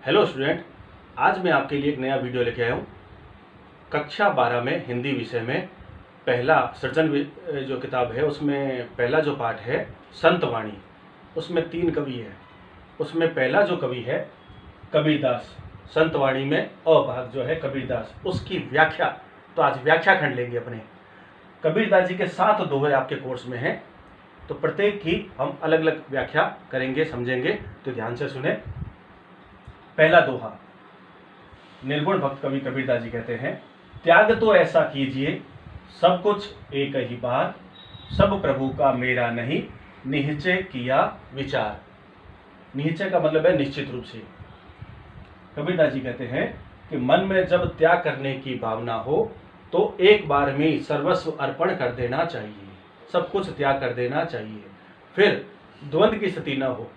Hello student, आज मैं आपके लिए एक नया वीडियो लेके आया हूँ। कक्षा 12 में हिंदी विषय में पहला सृजन जो किताब है उसमें पहला जो पाठ है संतवाणी, उसमें 3 कवि है। उसमें पहला जो कवि है कबीरदास, संतवाणी में अ भाग जो है कबीरदास, उसकी व्याख्या। तो आज व्याख्या खंड लेंगे अपने। कबीरदास जी के 7 दोहे आपके कोर्स में हैं, तो प्रत्येक की हम अलग अलग व्याख्या करेंगे, समझेंगे, तो ध्यान से सुने। पहला दोहा, निर्गुण भक्त कवि कबीरदास जी कहते हैं, त्याग तो ऐसा कीजिए सब कुछ एक ही बार, सब प्रभु का मेरा नहीं, निश्चय किया विचार। निश्चय का मतलब है निश्चित रूप से। कबीरदास जी कहते हैं कि मन में जब त्याग करने की भावना हो तो एक बार में सर्वस्व अर्पण कर देना चाहिए, सब कुछ त्याग कर देना चाहिए। फिर द्वंद्व की स्थिति न हो,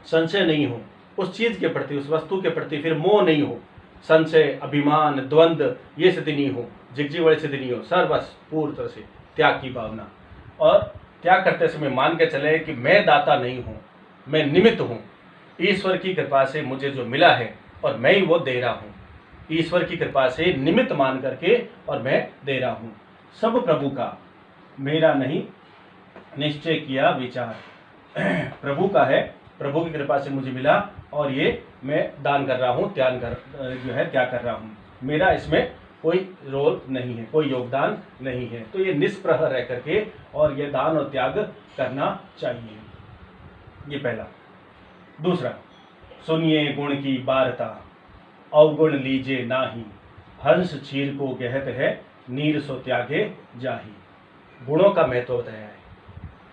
संशय नहीं हो उस चीज के प्रति, उस वस्तु के प्रति, फिर मोह नहीं हो, संशय, अभिमान, द्वंद्व, ये स्थिति नहीं हो, जिगजी वाली स्थिति नहीं हो, सर्वस्व पूर्ण तरह से त्याग की भावना। और त्याग करते समय मान के चले कि मैं दाता नहीं हूँ, मैं निमित्त हूँ, ईश्वर की कृपा से मुझे जो मिला है और मैं ही वो दे रहा हूँ। ईश्वर की कृपा से निमित्त मान करके और मैं दे रहा हूँ। सब प्रभु का मेरा नहीं, निश्चय किया विचार। प्रभु का है, प्रभु की कृपा से मुझे मिला और ये मैं दान कर रहा हूँ, त्याग कर रहा हूँ। मेरा इसमें कोई रोल नहीं है, कोई योगदान नहीं है। तो ये निष्प्रह रह करके और ये दान और त्याग करना चाहिए। ये पहला। दूसरा, सुनिए गुण की बारता, अवगुण लीजे नाही, हंस चीर को गहत है, नीर सो त्यागे जाही। गुणों का महत्व बताया है।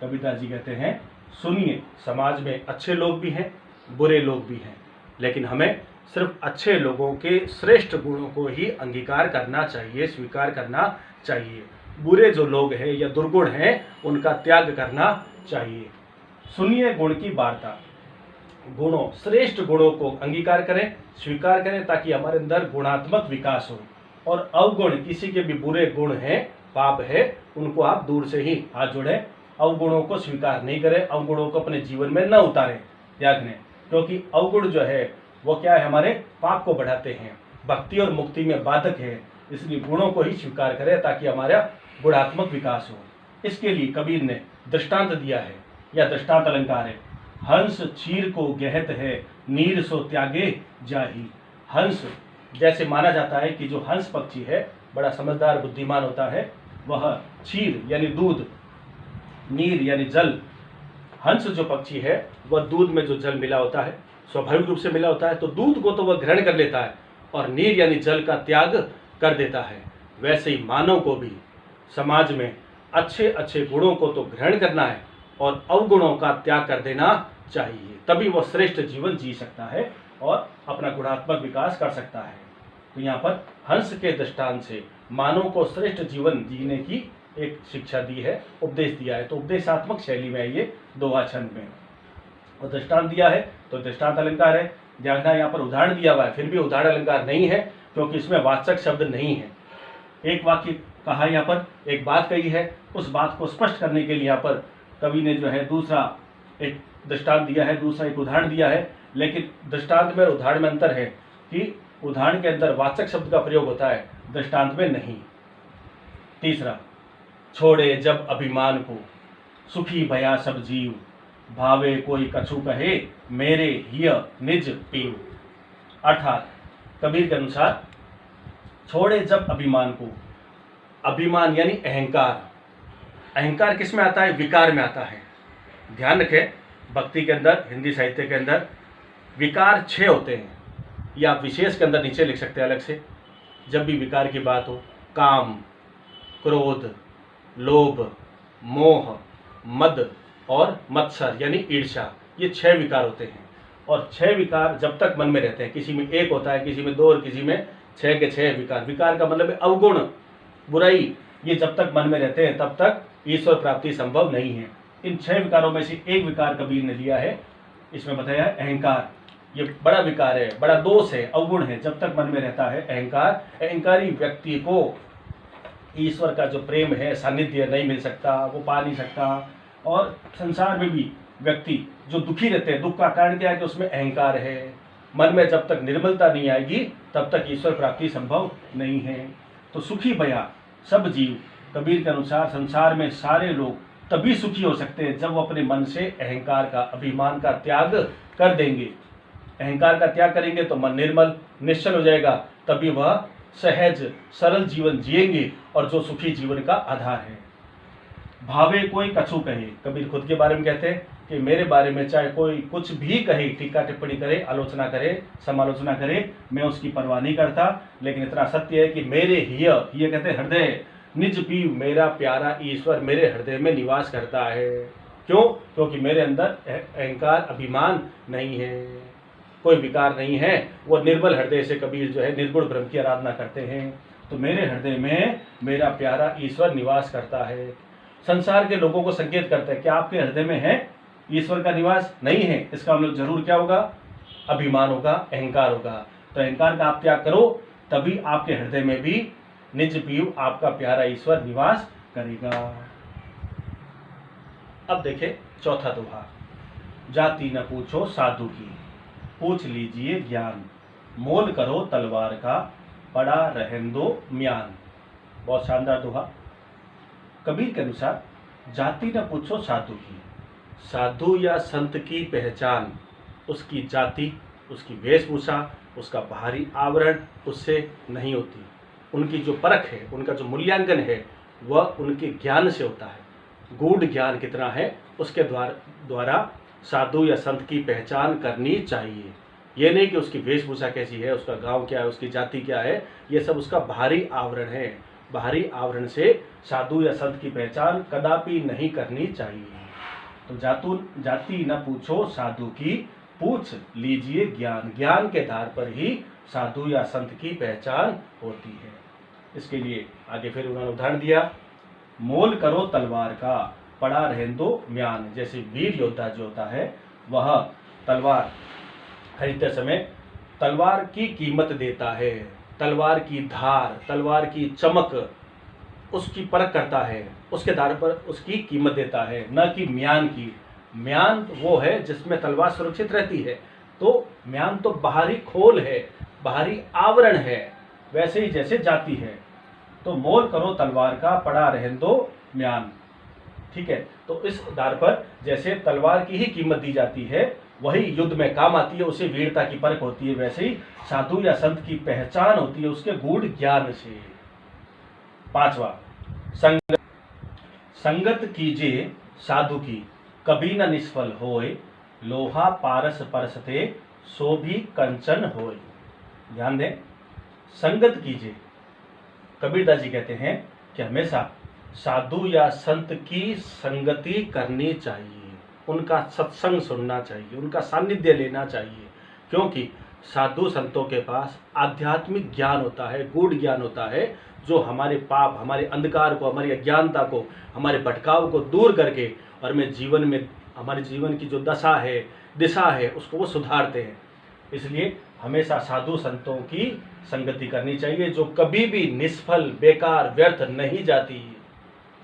कबीरदास जी कहते हैं, सुनिए, समाज में अच्छे लोग भी हैं, बुरे लोग भी हैं, लेकिन हमें सिर्फ अच्छे लोगों के श्रेष्ठ गुणों को ही अंगीकार करना चाहिए, स्वीकार करना चाहिए। बुरे जो लोग हैं या दुर्गुण हैं उनका त्याग करना चाहिए। सुनिए गुण की वार्ता, गुणों, श्रेष्ठ गुणों को अंगीकार करें, स्वीकार करें, ताकि हमारे अंदर गुणात्मक विकास हो। और अवगुण, किसी के भी बुरे गुण हैं, पाप है, उनको आप दूर से ही हाथ जोड़ें। अवगुणों को स्वीकार नहीं करें, अवगुणों को अपने जीवन में न उतारें, त्याग दें, क्योंकि अवगुण जो है वो क्या है, हमारे पाप को बढ़ाते हैं, भक्ति और मुक्ति में बाधक है। इसलिए गुणों को ही स्वीकार करें ताकि हमारा गुणात्मक विकास हो। इसके लिए कबीर ने दृष्टांत दिया है, या दृष्टांत अलंकार है, हंस चीर को गहत है, नीर सो त्यागे जाही। हंस, जैसे माना जाता है कि जो हंस पक्षी है बड़ा समझदार बुद्धिमान होता है, वह चीर यानी दूध, नीर यानी जल, हंस जो पक्षी है वह दूध में जो जल मिला होता है, स्वाभाविक रूप से मिला होता है, तो दूध को तो वह ग्रहण कर लेता है और नीर यानी जल का त्याग कर देता है। वैसे ही मानव को भी समाज में अच्छे अच्छे गुणों को तो ग्रहण करना है और अवगुणों का त्याग कर देना चाहिए, तभी वह श्रेष्ठ जीवन जी सकता है और अपना गुणात्मक विकास कर सकता है। तो यहाँ पर हंस के दृष्टांत से मानव को श्रेष्ठ जीवन जीने की एक शिक्षा दी है, उपदेश दिया है। तो उपदेशात्मक शैली में है ये दोहा छंद में, और दृष्टांत दिया है तो दृष्टांत अलंकार है। ध्यान, यहाँ पर उदाहरण दिया हुआ है, फिर भी उदाहरण अलंकार नहीं है क्योंकि इसमें वाचक शब्द नहीं है। एक वाक्य कहा, यहाँ पर एक बात कही है, उस बात को स्पष्ट करने के लिए यहाँ पर कवि ने जो है दूसरा एक दृष्टांत दिया है, दूसरा एक उदाहरण दिया है। लेकिन दृष्टांत में और उदाहरण में अंतर है कि उदाहरण के अंदर वाचक शब्द का प्रयोग होता है, दृष्टांत में नहीं। तीसरा, छोड़े जब अभिमान को, सुखी भया सब जीव, भावे कोई कछु कहे, मेरे हिय निज पीव। अर्थात कबीर के अनुसार, छोड़े जब अभिमान को, अभिमान यानी अहंकार। अहंकार किस में आता है? विकार में आता है। ध्यान रखें, भक्ति के अंदर, हिंदी साहित्य के अंदर विकार 6 होते हैं, या आप विशेष के अंदर नीचे लिख सकते हैं अलग से। जब भी विकार की बात हो, काम, क्रोध, लोभ, मोह, मद और मत्सर यानी ईर्ष्या, ये 6 विकार होते हैं। और 6 विकार जब तक मन में रहते हैं, किसी में 1 होता है, किसी में 2 और किसी में 6 के 6 विकार। विकार का मतलब है अवगुण, बुराई, ये जब तक मन में रहते हैं तब तक ईश्वर प्राप्ति संभव नहीं है। इन 6 विकारों में से एक विकार कबीर ने लिया है, इसमें बताया है अहंकार। ये बड़ा विकार है, बड़ा दोष है, अवगुण है, जब तक मन में रहता है अहंकार। अहंकारी व्यक्ति को ईश्वर का जो प्रेम है, सानिध्य नहीं मिल सकता, वो पा नहीं सकता। और संसार में भी व्यक्ति जो दुखी रहते हैं, दुख का कारण क्या है कि उसमें अहंकार है, मन में जब तक निर्मलता नहीं आएगी तब तक ईश्वर प्राप्ति संभव नहीं है। तो सुखी भया सब जीव, कबीर के अनुसार संसार में सारे लोग तभी सुखी हो सकते हैं जब वो अपने मन से अहंकार का, अभिमान का त्याग कर देंगे। अहंकार का त्याग करेंगे तो मन निर्मल निश्चल हो जाएगा, तभी वह सहज सरल जीवन जिएंगे और जो सुखी जीवन का आधार है। भावे कोई कछु कहे, कबीर खुद के बारे में कहते हैं कि मेरे बारे में चाहे कोई कुछ भी कहे, टीका टिप्पणी करे, आलोचना करे, समालोचना करे, मैं उसकी परवाह नहीं करता। लेकिन इतना सत्य है कि मेरे हिय कहते हैं हृदय, निज पीव मेरा प्यारा ईश्वर मेरे हृदय में निवास करता है। क्यों? क्योंकि मेरे अंदर अहंकार अभिमान नहीं है, कोई विकार नहीं है। वो निर्मल हृदय से कबीर जो है निर्गुण ब्रह्म की आराधना करते हैं। तो मेरे हृदय में मेरा प्यारा ईश्वर निवास करता है। संसार के लोगों को संकेत करता है कि आपके हृदय में है ईश्वर का निवास नहीं है, इसका मतलब जरूर क्या होगा? अभिमान होगा, अहंकार होगा। तो अहंकार का आप त्याग करो, तभी आपके हृदय में भी निज पीव आपका प्यारा ईश्वर निवास करेगा। अब देखें चौथा दोहा, जाति न पूछो साधु की, पूछ लीजिए ज्ञान, मोल करो तलवार का, पड़ा रहन दो म्यान। बहुत शानदार दोहा। कबीर के अनुसार जाति न पूछो साधु की, साधु या संत की पहचान उसकी जाति, उसकी वेशभूषा, उसका बाहरी आवरण उससे नहीं होती। उनकी जो परख है, उनका जो मूल्यांकन है, वह उनके ज्ञान से होता है। गूढ़ ज्ञान कितना है उसके द्वारा साधु या संत की पहचान करनी चाहिए। ये नहीं कि उसकी वेशभूषा कैसी है, उसका गांव क्या है, उसकी जाति क्या है, ये सब उसका बाहरी आवरण है। बाहरी आवरण से साधु या संत की पहचान कदापि नहीं करनी चाहिए। तो जाति न पूछो साधु की, पूछ लीजिए ज्ञान, ज्ञान के आधार पर ही साधु या संत की पहचान होती है। इसके लिए आगे फिर उन्होंने उदाहरण दिया, मोल करो तलवार का, पड़ा रहन दो म्यान। जैसे वीर योद्धा जो होता है वह तलवार खरीदते समय तलवार की कीमत देता है, तलवार की धार, तलवार की चमक, उसकी परख करता है, उसके आधार पर उसकी कीमत देता है, न कि म्यान की। म्यान वो है जिसमें तलवार सुरक्षित रहती है। तो म्यान तो बाहरी खोल है, बाहरी आवरण है, वैसे ही जैसे जाति है। तो मोल करो तलवार का, पड़ा रहन दो म्यान। ठीक है, तो इस आधार पर जैसे तलवार की ही कीमत दी जाती है, वही युद्ध में काम आती है, उसे वीरता की परख होती है, वैसे ही साधु या संत की पहचान होती है उसके गूढ़ ज्ञान से। पांचवा, संगत कीजिए साधु की, कभी न निष्फल होए, लोहा पारस परसते सो भी कंचन होए। ध्यान दें, संगत कीजिए। कबीरदास जी कहते हैं कि हमेशा साधु या संत की संगति करनी चाहिए, उनका सत्संग सुनना चाहिए, उनका सानिध्य लेना चाहिए। क्योंकि साधु संतों के पास आध्यात्मिक ज्ञान होता है, गूढ़ ज्ञान होता है, जो हमारे पाप, हमारे अंधकार को, हमारी अज्ञानता को, हमारे भटकाव को दूर करके और हमें जीवन में हमारे जीवन की जो दशा है, दिशा है, उसको वो सुधारते हैं। इसलिए हमेशा साधु संतों की संगति करनी चाहिए, जो कभी भी निष्फल, बेकार, व्यर्थ नहीं जाती।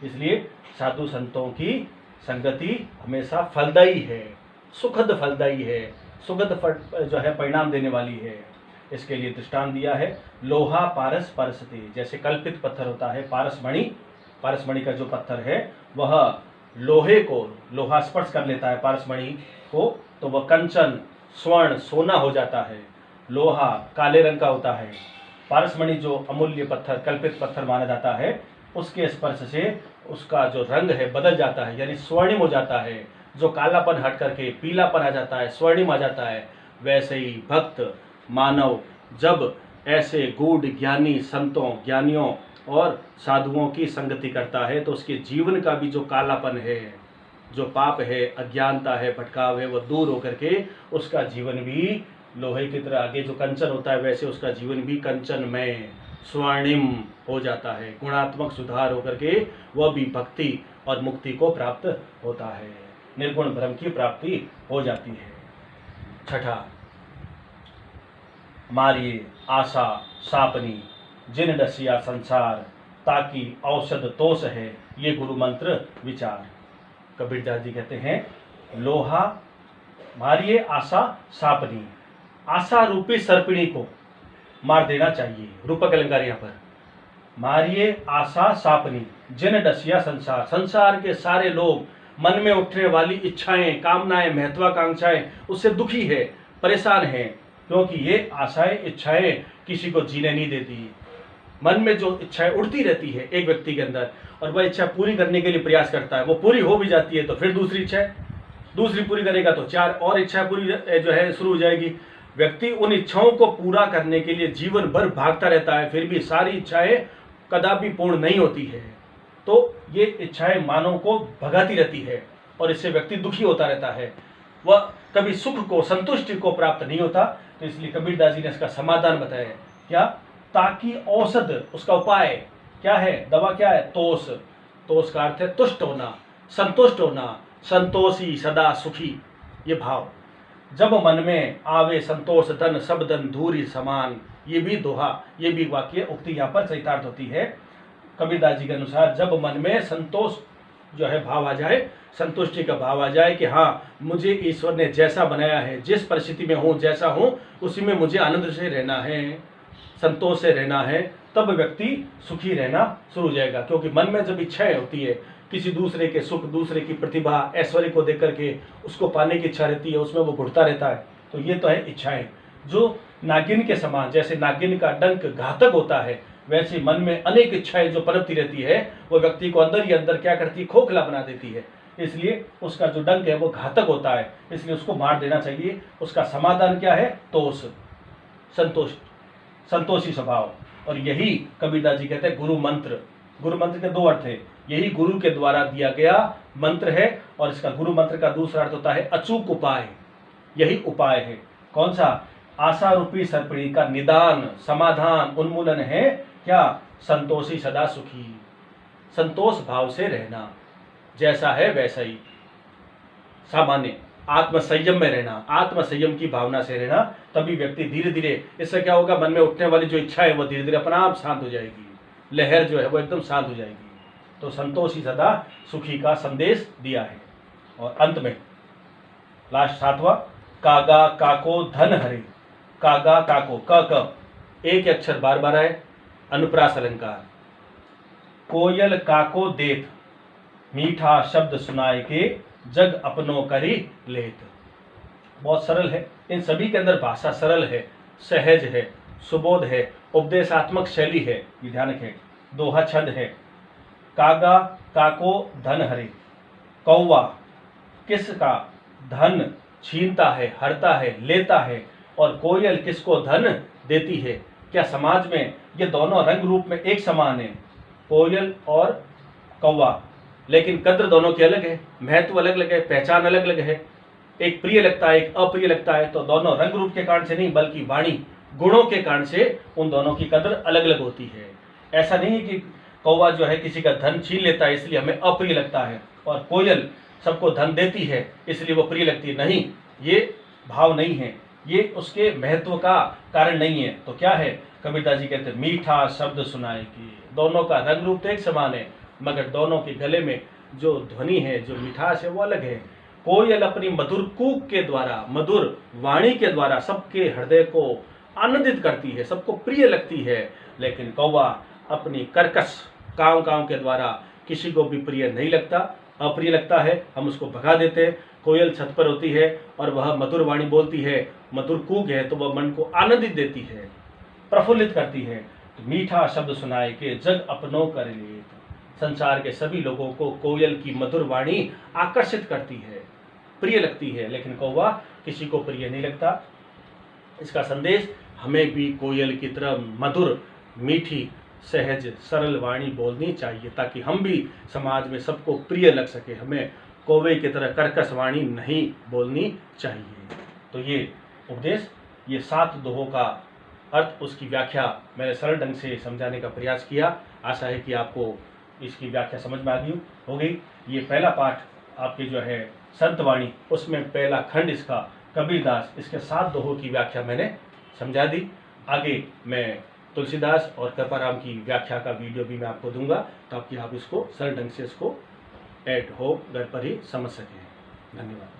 इसलिए साधु संतों की संगति हमेशा फलदायी है, सुखद फलदायी है, सुखद जो है परिणाम देने वाली है। इसके लिए दृष्टांत दिया है, लोहा पारस परसते। जैसे कल्पित पत्थर होता है पारसमणि, पारसमणि का जो पत्थर है वह लोहे को, लोहा स्पर्श कर लेता है पारसमणि को, तो वह कंचन, स्वर्ण, सोना हो जाता है। लोहा काले रंग का होता है, पारसमणि जो अमूल्य पत्थर, कल्पित पत्थर माना जाता है, उसके स्पर्श से उसका जो रंग है बदल जाता है, यानी स्वर्णिम हो जाता है। जो कालापन हट करके पीलापन आ जाता है, स्वर्णिम आ जाता है। वैसे ही भक्त मानव जब ऐसे गूढ़ ज्ञानी संतों, ज्ञानियों और साधुओं की संगति करता है, तो उसके जीवन का भी जो कालापन है, जो पाप है, अज्ञानता है, भटकाव है, वह दूर होकर के उसका जीवन भी लोहे की तरह, आगे जो कंचन होता है वैसे उसका जीवन भी कंचनमय, स्वर्णिम हो जाता है। गुणात्मक सुधार होकर के वह भी भक्ति और मुक्ति को प्राप्त होता है, निर्गुण ब्रह्म की प्राप्ति हो जाती है। छठा, मारिए आशा सापनी, जिन डसिया संसार, ताकि औषध तोष है, ये गुरु मंत्र विचार। कबीरदास जी कहते हैं, लोहा मारिए आशा सापनी, आशा रूपी सर्पिणी को मार देना चाहिए। रूपक अलंकार यहाँ पर, मारिए आशा सापनी जिन डसिया संसार। संसार के सारे लोग मन में उठने वाली इच्छाएं, कामनाएं, महत्वाकांक्षाएं उससे दुखी है, परेशान है, क्योंकि ये आशाएं, इच्छाएं किसी को जीने नहीं देती। मन में जो इच्छाएं उड़ती रहती है एक व्यक्ति के अंदर, और वह इच्छा पूरी करने के लिए प्रयास करता है, वो पूरी हो भी जाती है तो फिर दूसरी इच्छा, दूसरी पूरी करेगा तो 4 और इच्छाएं पूरी जो है शुरू हो जाएगी। व्यक्ति उन इच्छाओं को पूरा करने के लिए जीवन भर भागता रहता है, फिर भी सारी इच्छाएं कदापि पूर्ण नहीं होती है। तो ये इच्छाएं मानव को भगाती रहती है और इससे व्यक्ति दुखी होता रहता है, वह कभी सुख को, संतुष्टि को प्राप्त नहीं होता। तो इसलिए कबीरदास जी ने इसका समाधान बताया, क्या, ताकि औषध, उसका उपाय क्या है, दवा क्या है, तोष। तोष का अर्थ है तुष्ट होना, संतुष्ट होना, संतोषी सदा सुखी, ये भाव। जब मन में आवे संतोष धन सब धन धूरी समान, ये भी दोहा, ये भी वाक्य उक्ति यहाँ पर चरितार्थ होती है कबीरदास जी के अनुसार। जब मन में संतोष जो है भाव आ जाए, संतुष्टि का भाव आ जाए कि हाँ, मुझे ईश्वर ने जैसा बनाया है, जिस परिस्थिति में हूँ, जैसा हूँ, उसी में मुझे आनंद से रहना है, संतोष से रहना है, तब व्यक्ति सुखी रहना शुरू हो जाएगा। क्योंकि मन में जब इच्छाएं होती है, किसी दूसरे के सुख, दूसरे की प्रतिभा, ऐश्वर्य को देख करके उसको पाने की इच्छा रहती है, उसमें वो घुटता रहता है, तो ये तो है इच्छाएं जो नागिन के समान। जैसे नागिन का डंक घातक होता है, वैसे मन में अनेक इच्छाएं जो पनपती रहती है, वो व्यक्ति को अंदर ही अंदर क्या करती है, खोखला बना देती है। इसलिए उसका जो डंक है वो घातक होता है, इसलिए उसको मार देना चाहिए। उसका समाधान क्या है, तोष, संतोष, संतोषी स्वभाव। और यही कबीरदास जी कहते हैं गुरु मंत्र। गुरु मंत्र के 2 अर्थ है, यही गुरु के द्वारा दिया गया मंत्र है, और इसका गुरु मंत्र का दूसरा अर्थ होता है अचूक उपाय। यही उपाय है, कौन सा, आशा रूपी सर्पिणी का निदान, समाधान, उन्मूलन है क्या, संतोषी सदा सुखी, संतोष भाव से रहना, जैसा है वैसा ही, सामान्य आत्मसंयम में रहना, आत्मसंयम की भावना से रहना। तभी व्यक्ति धीरे धीरे, इससे क्या होगा, मन में उठने वाली जो इच्छा है वो धीरे धीरे अपना आप शांत हो जाएगी, लहर जो है वो एकदम शांत हो जाएगी। तो संतोषी सदा सुखी का संदेश दिया है। और अंत में लास्ट 7वां, कागा काको धन हरे। कागा काको, क एक अक्षर बार बार आए, अनुप्रास अलंकार। कोयल काको देत, मीठा शब्द सुनाए के जग अपनों करी लेत। बहुत सरल है, इन सभी के अंदर भाषा सरल है, सहज है, सुबोध है, उपदेशात्मक शैली है, ये ध्यान रखें। दोहा छंद है, कागा काको धन हरे। कौवा किसका धन छीनता है, हरता है, लेता है, और कोयल किसको धन देती है। क्या समाज में ये दोनों रंग रूप में एक समान है, कोयल और कौवा, लेकिन कद्र दोनों की अलग है, महत्व अलग अलग है, पहचान अलग अलग है। एक प्रिय लगता है, एक अप्रिय लगता है, तो दोनों रंग रूप के कारण से नहीं, बल्कि वाणी गुणों के कारण से उन दोनों की कद्र अलग अलग होती है। ऐसा नहीं है कि कौवा जो है किसी का धन छीन लेता है इसलिए हमें अप्रिय लगता है, और कोयल सबको धन देती है इसलिए वो प्रिय लगती है, नहीं, ये भाव नहीं है, ये उसके महत्व का कारण नहीं है। तो क्या है, कबीरदास जी कहते हैं मीठा शब्द सुनाए कि, दोनों का रंग रूप तो एक समान है, मगर दोनों के गले में जो ध्वनि है, जो मिठास है, वो अलग है। कोयल अपनी मधुर कूक के द्वारा, मधुर वाणी के द्वारा सबके हृदय को आनंदित करती है, सबको प्रिय लगती है, लेकिन कौवा अपनी कर्कश काव काव के द्वारा किसी को भी प्रिय नहीं लगता, अप्रिय लगता है, हम उसको भगा देते हैं। कोयल छत पर होती है और वह मधुर वाणी बोलती है, मधुर कूक है, तो वह मन को आनंदित देती है, प्रफुल्लित करती है। तो मीठा शब्द सुनाए के जग अपनों कर ले, संसार के सभी लोगों को कोयल की मधुर वाणी आकर्षित करती है, प्रिय लगती है, लेकिन कौवा किसी को प्रिय नहीं लगता। इसका संदेश हमें भी कोयल की तरह मधुर, मीठी, सहज, सरल वाणी बोलनी चाहिए, ताकि हम भी समाज में सबको प्रिय लग सके। हमें कौवे की तरह कर्कश वाणी नहीं बोलनी चाहिए। तो ये उपदेश, ये 7 दोहों का अर्थ, उसकी व्याख्या मैंने सरल ढंग से समझाने का प्रयास किया। आशा है कि आपको इसकी व्याख्या समझ में आ गई होगी। ये पहला पाठ आपके जो है संतवाणी, उसमें पहला खंड इसका कबीरदास, इसके 7 दोहों की व्याख्या मैंने समझा दी। आगे मैं तुलसीदास और कृपाराम की व्याख्या का वीडियो भी मैं आपको दूंगा, ताकि आप इसको सरल ढंग से इसको एट होम घर पर ही समझ सकें। धन्यवाद।